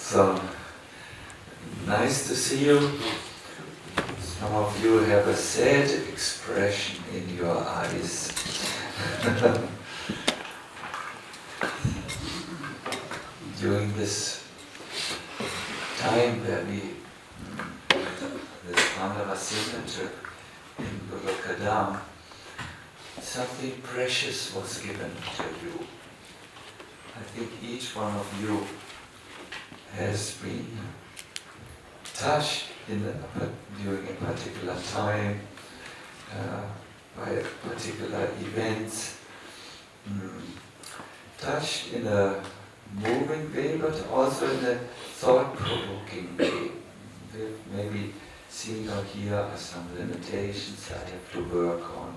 So, nice to see you. Some of you have a sad expression in your eyes. During this time where this Pandava Sena trip in Gurukadam, something precious was given to you. I think each one of you has been touched during a particular time, by particular events, touched in a moving way, but also in a thought-provoking way. We've maybe seen or hear some limitations I have to work on.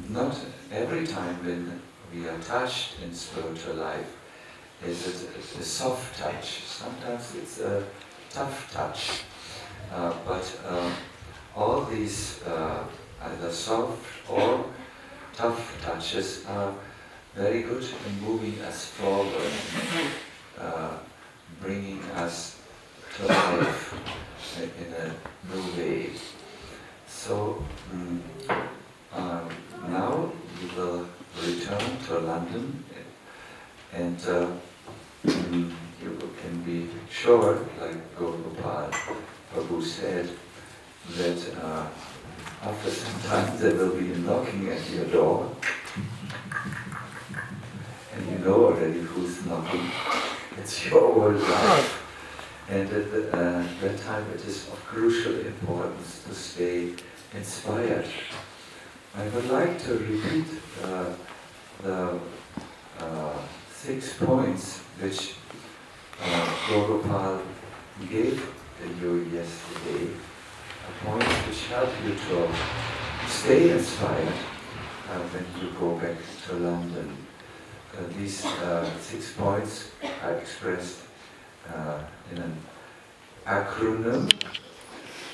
Not every time when we are touched in spiritual life is it a soft touch. Sometimes it's a tough touch. But all these either soft or tough touches are very good in moving us forward, bringing us to life in a new way. So now we will return to London, and you can be sure, like Gopal Prabhu said, that after some time there will be a knocking at your door, and you know already who's knocking. It's your old life. And at that time it is of crucial importance to stay inspired. I would like to repeat the 6 points which Gopal gave you yesterday, points which help you to stay inspired when you go back to London. These 6 points are expressed in an acronym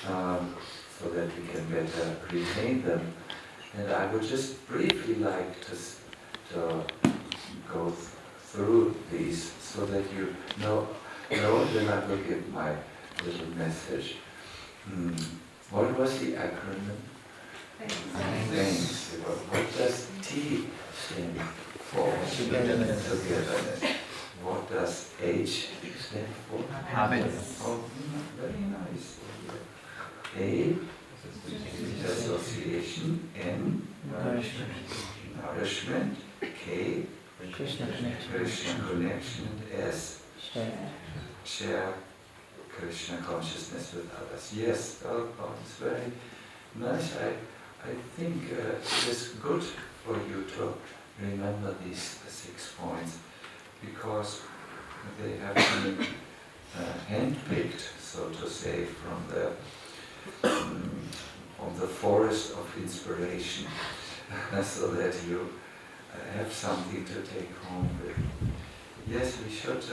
so that we can better retain them. And I would just briefly like to go through these so that you know, then I will give my little message. What was the acronym? Thanks. What does T stand for? Togetherness. What does H stand for? Habits. Oh, very nice. A, association. N, nourishment. K, Krishna connection. And S, share Krishna consciousness with others. Yes, it's very nice. I think it is good for you to remember these 6 points, because they have been handpicked, so to say, from the forest of inspiration, so that you have something to take home with. Yes, we should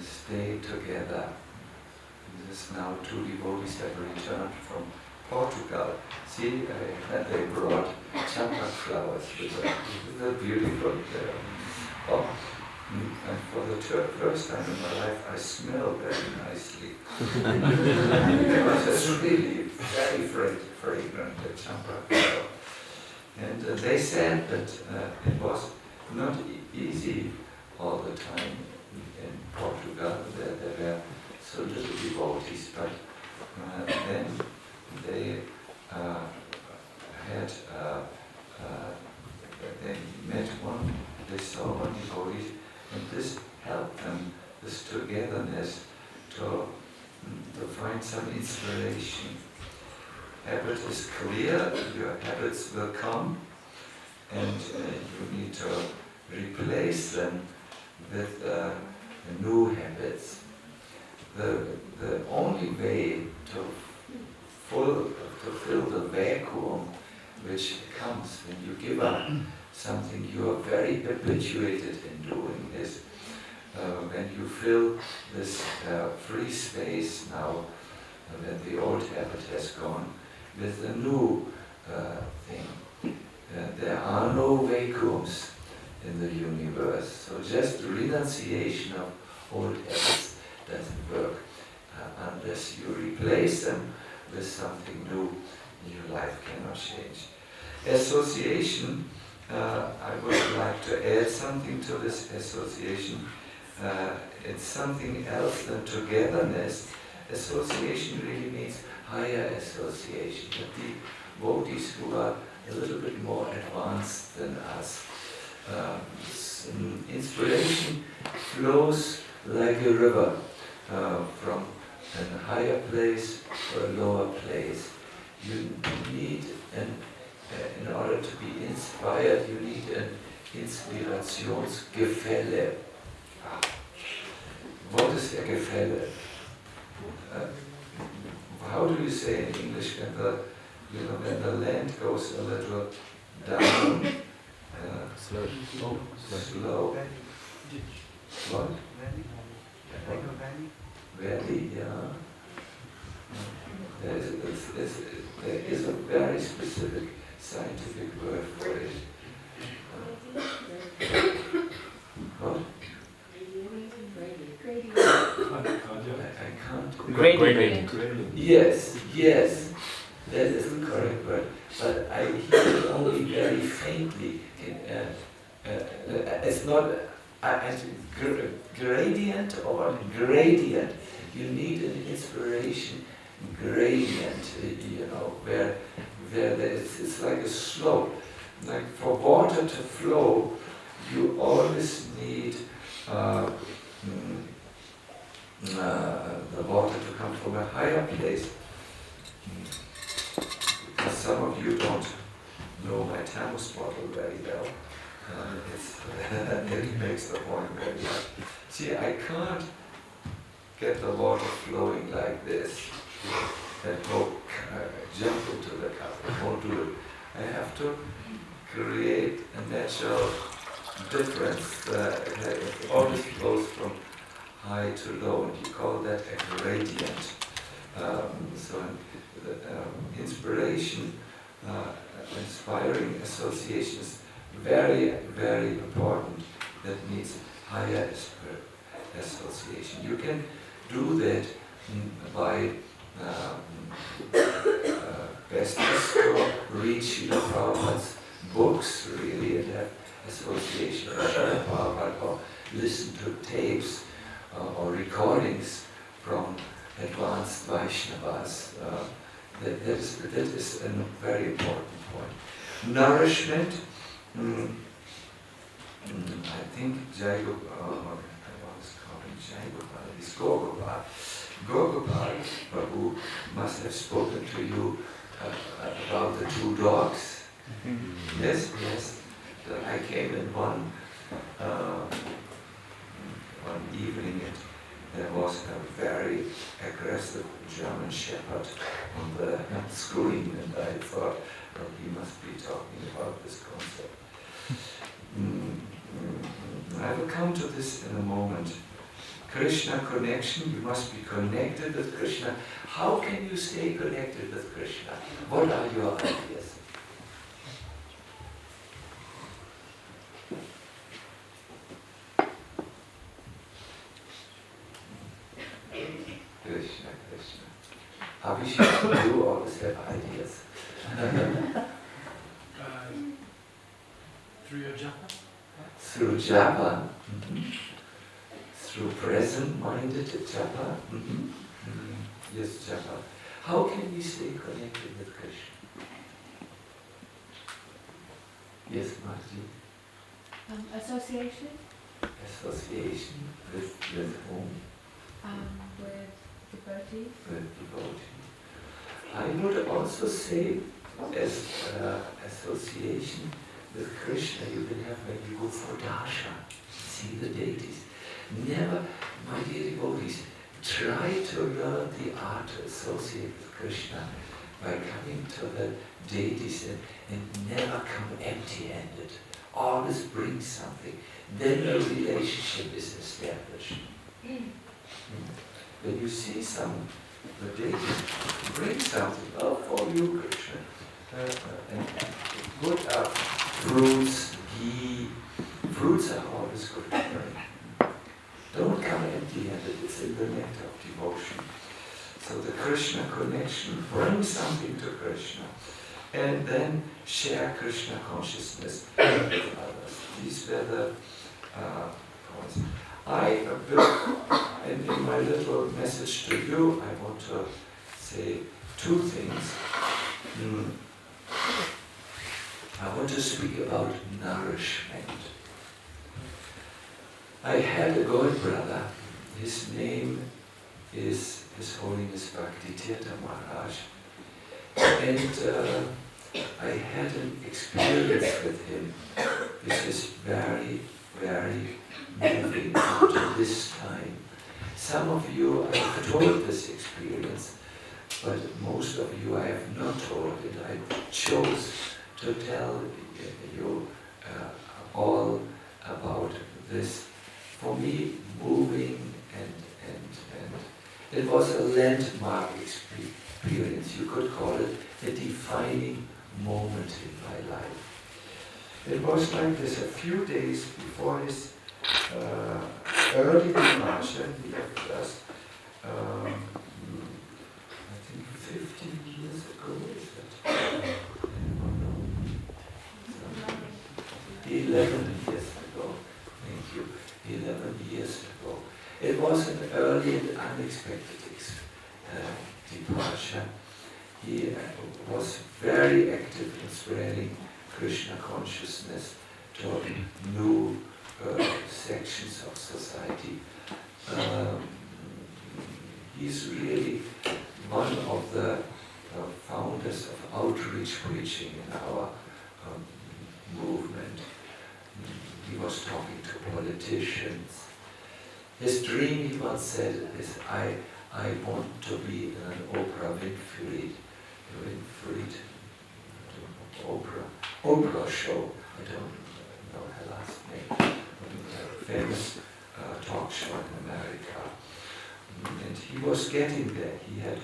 stay together. This now 2 devotees have returned from Portugal. See, they brought champa flowers with them. They're beautiful. And for the first time in my life, I smell very nicely. Because it's really very fragrant, the champa flower. And they said that it was not easy all the time in Portugal. There were so little devotees, but then they they met one, they saw one devotee, and this helped them, this togetherness, to find some inspiration. Habit is clear, your habits will come, and you need to replace them with new habits. The only way to fill the vacuum which comes when you give up something you are very habituated in doing is when you fill this free space now, when the old habit has gone, with a new thing. There are no vacuums in the universe. So just renunciation of old habits doesn't work unless you replace them with something new. Your life cannot change. Association, I would like to add something to this association. It's something else than togetherness. Association really means higher association. The devotees who are a little bit more advanced than us. Inspiration flows like a river from a higher place or a lower place. You need in order to be inspired, you need an Inspirationsgefälle. What is a Gefälle? How do you say in English when the land goes a little down? Slow. What? Valley, yeah. There is a very specific scientific word for it. What? I can't. Gradient. Yes, that is the correct word. But I hear it only very faintly. It's not a gradient or gradient. You need an inspiration gradient, where it's like a slope. Like for water to flow, you always need the water to come from a higher place. Because some of you don't know my thermos bottle very well. It makes the point very well. See, I can't get the water flowing like this and go jump into the cup. I won't do it. I have to create a natural difference that it always flows from high to low, and you call that a gradient. So inspiration, inspiring association is very, very important. That needs higher association. You can do that by best to read Srila Prabhupada's books, really, and have association with Srila Prabhupada, or listen to tapes or recordings from advanced Vaishnavas. That is a very important point. Nourishment, I think Gopal Prabhu must have spoken to you about the two dogs. Yes. I came in one evening, and there was a very aggressive German shepherd on the screen, and I thought, well, he must be talking about this concept. I will come to this in a moment. Krishna connection, you must be connected with Krishna. How can you stay connected with Krishna? What are your ideas? Krishna. Abhishek, you always have ideas. Through your japa? Through japa. Through present-minded japa. Yes, japa. How can we stay connected with Krishna? Yes, Marji. Association? Association with whom? With devotees. With devotees. I would also say, as association with Krishna, you can have when you go for darshan, see the deities. Never, my dear devotees, try to learn the art to associate with Krishna by coming to the deities and never come empty-handed. Always bring something. Then a relationship is established. When you see the deity, bring something. Oh, for you, Krishna. And put up fruits, ghee. Fruits are always good to bring. Don't come empty-handed, it's in the net of devotion. So the Krishna connection, bring something to Krishna, and then share Krishna consciousness with others. These were the points. In my little message to you, I want to say two things. I want to speak about nourishment. I had a god brother. His name is His Holiness Bhakti Tirtha Maharaj. And I had an experience with him which is very, very moving up to this time. Some of you I have told this experience, but most of you I have not told it. I chose to tell you all about this, for me, moving and it was a landmark experience. You could call it a defining moment in my life. It was like this: a few days before his early departure, he left us, I think 15 years ago, is that? 11 years ago, thank you, 11 years ago. It was an early and unexpected departure. He was very active in spreading Krishna consciousness to new sections of society. He's really one of the founders of outreach preaching in our movement. He was talking to politicians. His dream, he once said, is I want to be in an Oprah Winfrey Oprah show. I don't know her last name. A famous talk show in America. And he was getting there. He had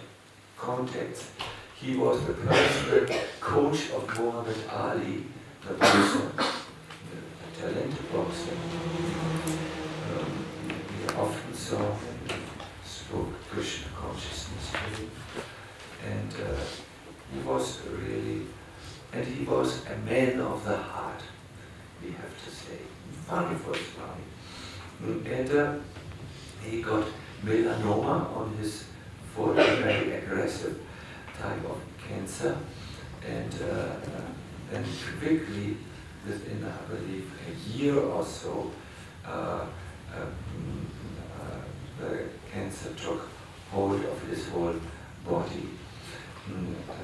contacts. He was the personal coach of Muhammad Ali, the boxer, the talented boxer. We often saw and spoke Krishna consciousness to him. And he was a man of the heart, we have to say. Wonderful Swami. And he got melanoma on his forehead, very aggressive type of cancer. And then quickly, within, I believe, a year or so, the cancer took hold of his whole body.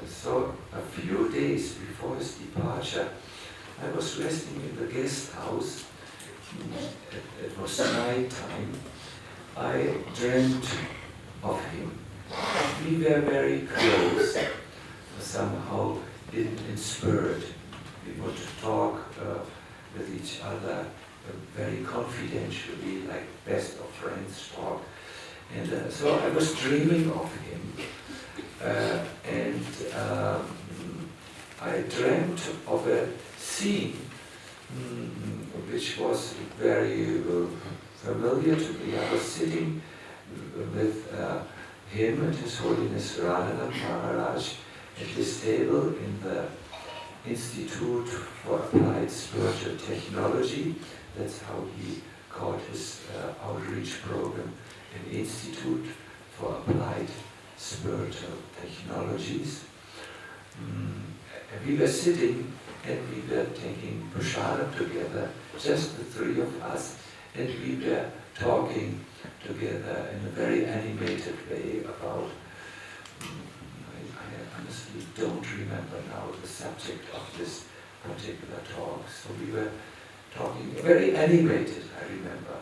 So a few days before his departure, I was resting in the guest house. It was night time. I dreamt of him. We were very close, somehow in spirit. We would talk with each other very confidentially, like best of friends talk. And so I was dreaming of him. And I dreamt of a scene which was very familiar to me. I was sitting with him and His Holiness Radhanath Maharaj at his table in the Institute for Applied Spiritual Technology. That's how he called his outreach program, an Institute for Applied Spiritual Technologies. We were sitting and we were taking prasadam together, just the three of us, and we were talking together in a very animated way about, I honestly don't remember now the subject of this particular talk, so we were talking very animated, I remember.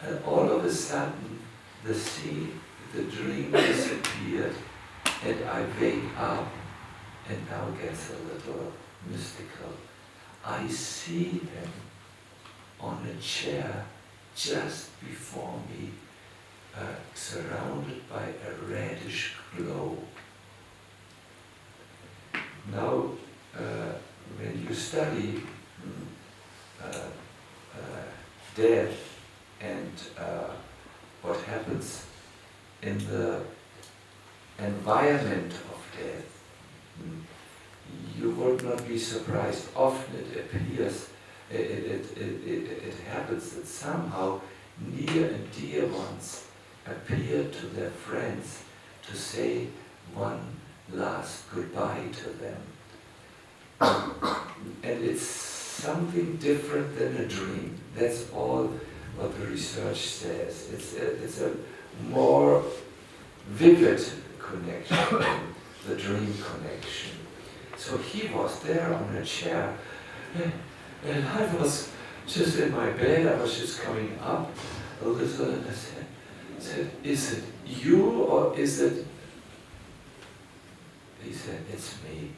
And all of a sudden, the scene, the dream disappeared, and I wake up, and now gets a little mystical. I see him on a chair just before me, surrounded by a reddish glow. Now, when you study death and what happens in the environment of death, you would not be surprised. Often it appears, it happens that somehow near and dear ones appear to their friends to say one last goodbye to them. And it's something different than a dream. That's all what the research says. It's a more vivid connection than the dream connection. So he was there on a chair, and I was just in my bed. I was just coming up a little, and I said, "Is it you or is it?" He said, "It's me.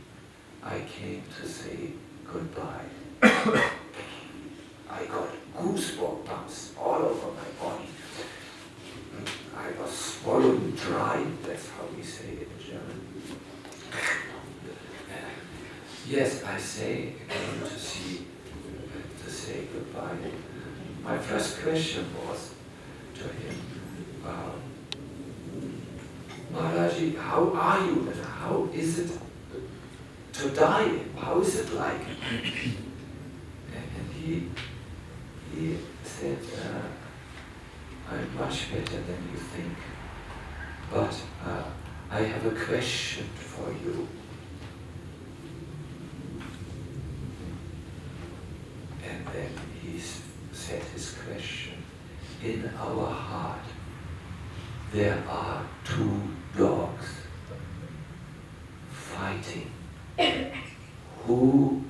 I came to say goodbye." I got goosebumps all over my body. I was swallowing dry. That's how we say it in German. Yes, I came to say goodbye. My first question was to him, Maharaji, how are you and how is it to die? How is it like? And he said, I'm much better than you think, but I have a question for you. And then he said his question. In our heart, there are two dogs fighting. Who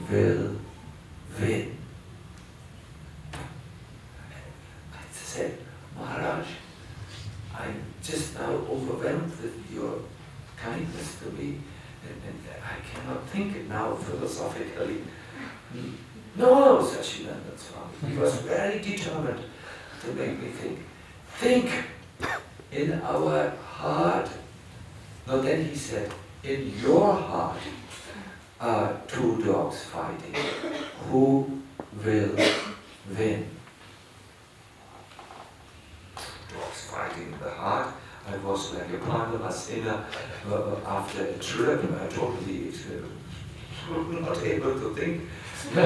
will win? I said, Maharaj, I'm just now overwhelmed with your kindness to me, and I cannot think it now philosophically. No, Sacinandana Swami, he was very determined to make me think. Think in our heart. No, then he said, in your heart are two dogs fighting. Who will win? Dogs fighting in the heart. I was like a Pandava Sena after a trip, and I totally not able to think. When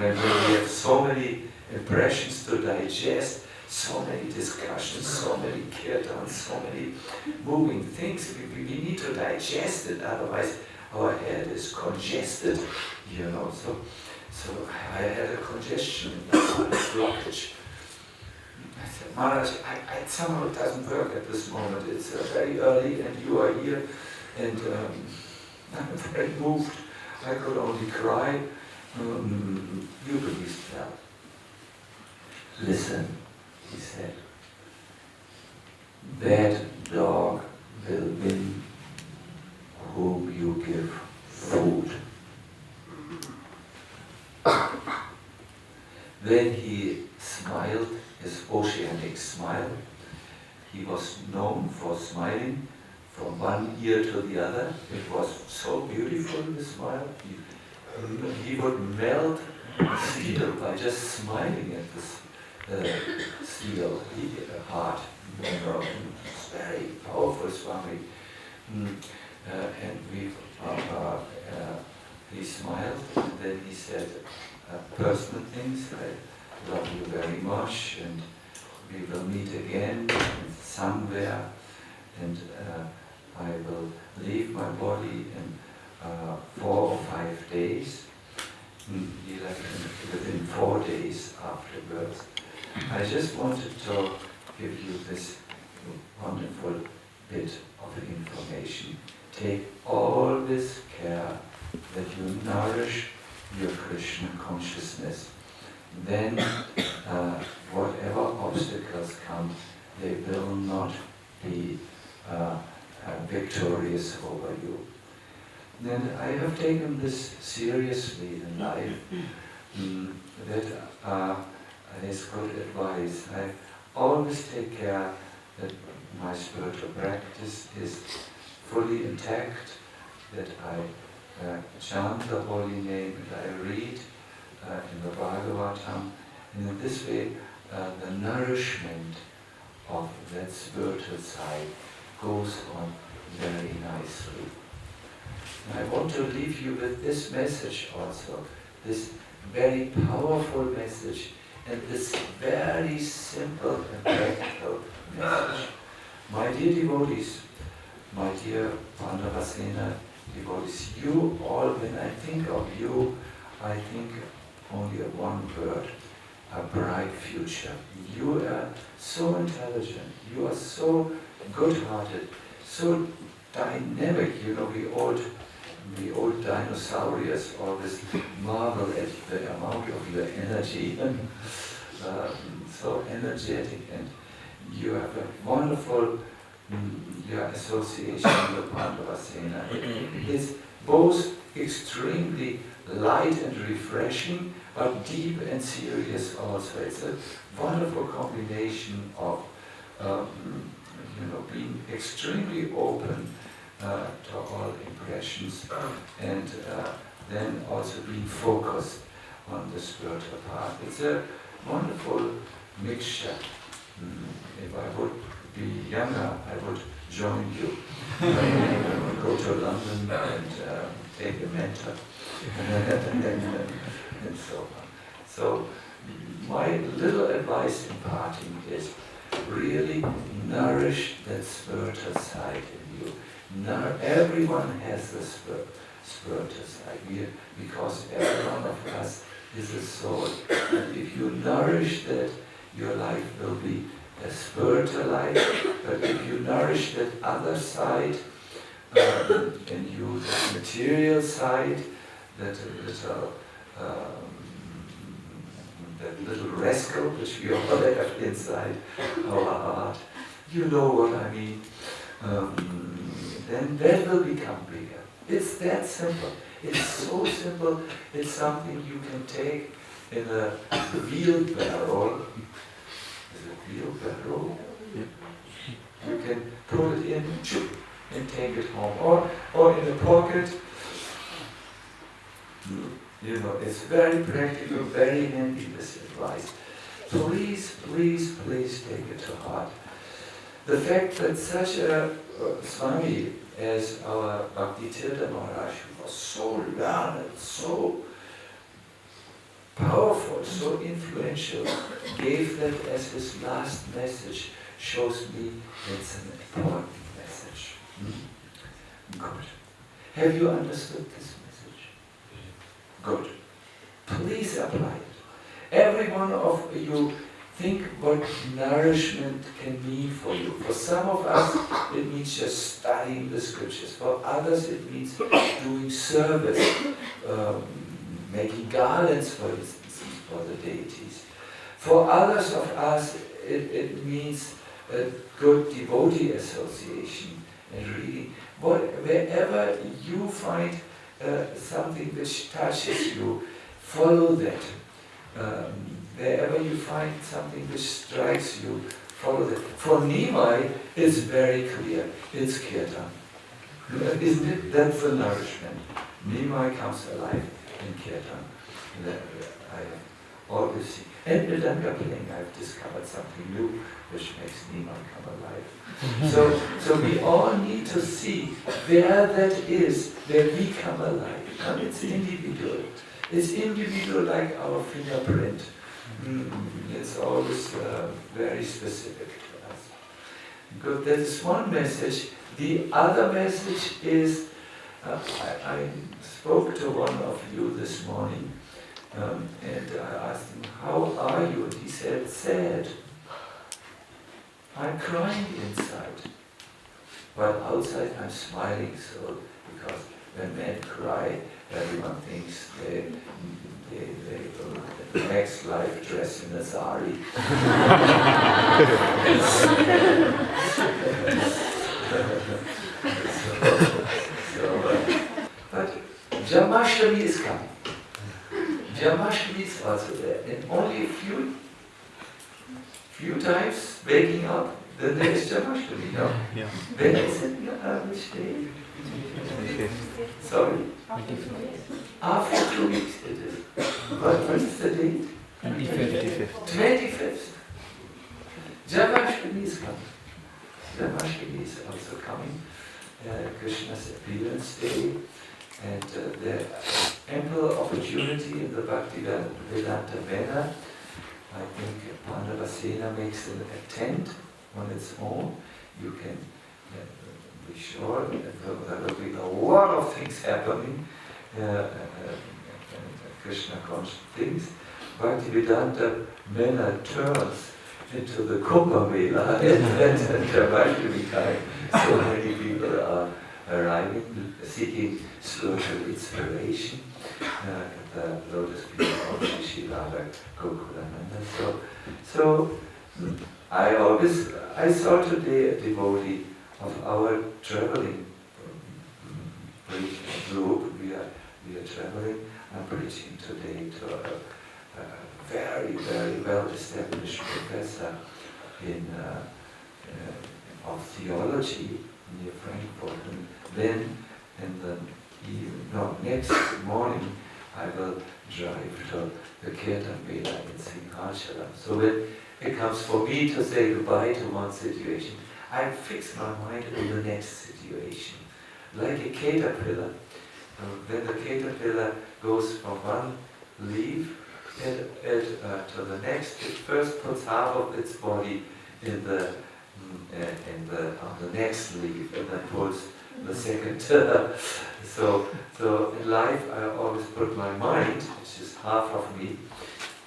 we have so many impressions to digest, so many discussions, so many kirtans, so many moving things, we need to digest it, otherwise our head is congested, So I had a congestion in the heart, a blockage. I said, Maharaj, somehow it doesn't work at this moment. It's very early and you are here, and I'm very moved. I could only cry. You please tell. Listen, he said. That dog will win whom you give food. Then he smiled, his oceanic smile. He was known for smiling from one ear to the other. It was so beautiful, the smile. He would melt steel by just smiling at this steel heart. It's very powerful, Swami. And he smiled, and then he said personal things. I love you very much, and we will meet again somewhere, and I will leave my body in 4 or 5 days. He left within 4 days afterwards. I just wanted to give you this wonderful bit of information. Take always care that you nourish your Krishna consciousness. Then whatever obstacles come, they will not be victorious over you. Then I have taken this seriously in life, that is good advice. I always take care that my spiritual practice is fully intact, that I chant the holy name and I read in the Bhagavatam, and in this way the nourishment of that spiritual side goes on very nicely. And I want to leave you with this message also, this very powerful message, and this very simple and practical message. My dear devotees, my dear Pandava Sena devotees, you all, when I think of you, I think only of one word, a bright future. You are so intelligent, you are so good-hearted, so dynamic. You know, we old dinosaurs always marvel at the amount of your energy, so energetic, and you have a wonderful your association with Pandava Sena. It's both extremely light and refreshing, but deep and serious also. It's a wonderful combination of being extremely open to all impressions, and then also being focused on the spiritual path. It's a wonderful mixture. If I would be younger, I would join you. I would go to London and take a mentor and so on. So my little advice in parting is really nourish that spiritual side in you. Everyone has the spiritual side here, because every one of us is a soul. And if you nourish that, your life will be a spiritual life. But if you nourish that other side, and you, the material side, that little rascal which we all have inside our heart, you know what I mean, then that will become bigger. It's that simple. It's so simple. It's something you can take in a wheelbarrow. Is it wheelbarrow? You can put it in and take it home, or in a pocket. You know, it's very practical, very handy, this advice. Please, please, please take it to heart. The fact that such a Swami as our Bhakti Tirtha Maharaj, who was so learned, so powerful, so influential, gave that as his last message, shows me it's an important message. Good. Have you understood this message? Good. Please apply it. Every one of you, think what nourishment can mean for you. For some of us, it means just studying the scriptures. For others, it means doing service, making garlands, for instance, for the deities. For others of us, it means a good devotee association and reading. Wherever you find something which touches you, follow that. Wherever you find something which strikes you, follow that. For Nimai, it's very clear. It's Kirtan. Isn't it? That's the nourishment. Nimai comes alive in Kirtan. I always see. And in Mridanga playing, I've discovered something new which makes Nimai come alive. So we all need to see where that is, where we come alive. And it's individual. It's individual like our fingerprint. It's always very specific to us. Good, that is one message. The other message is, I spoke to one of you this morning, and I asked him, how are you? And he said, sad. I'm crying inside. But outside I'm smiling, so, because when men cry, everyone thinks they will, in the next life, dress in a sari. But Jamashtami is coming. Jamashtami is also there. And only a few times waking up, The next Janmashtami, no? Yeah. When is it? Which day? 25th. Sorry? 25th. After 2 weeks it is. What is the date? 25th. 25th. Janmashtami is coming. Janmashtami is also coming. Krishna's appearance day. And there is ample opportunity in the Bhaktivedanta Vena. I think Pandava Sena makes a tent on its own. You can be sure that there will be a lot of things happening, Krishna conscious things. Bhaktivedanta Vena turns into the Kumbh Mela at Janmashtami time. So many people are arriving, seeking spiritual inspiration at the lotus feet of Shri Radha Gokulananda. So I saw today a devotee of our traveling group. We are traveling. I'm preaching today to a very, very well-established professor of theology near Frankfurt, and then next morning I will drive to the Kirtan Mela in Singhachalam. So when it comes for me to say goodbye to one situation, I fix my mind on the next situation. Like a caterpillar, when the caterpillar goes from one leaf to the next, it first puts half of its body on the next leaf, and then pulls the second. So in life I always put my mind, which is half of me,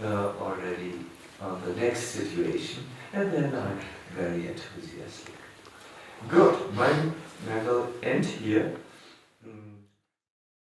already on the next situation, and then I'm very enthusiastic. Good. I will end here.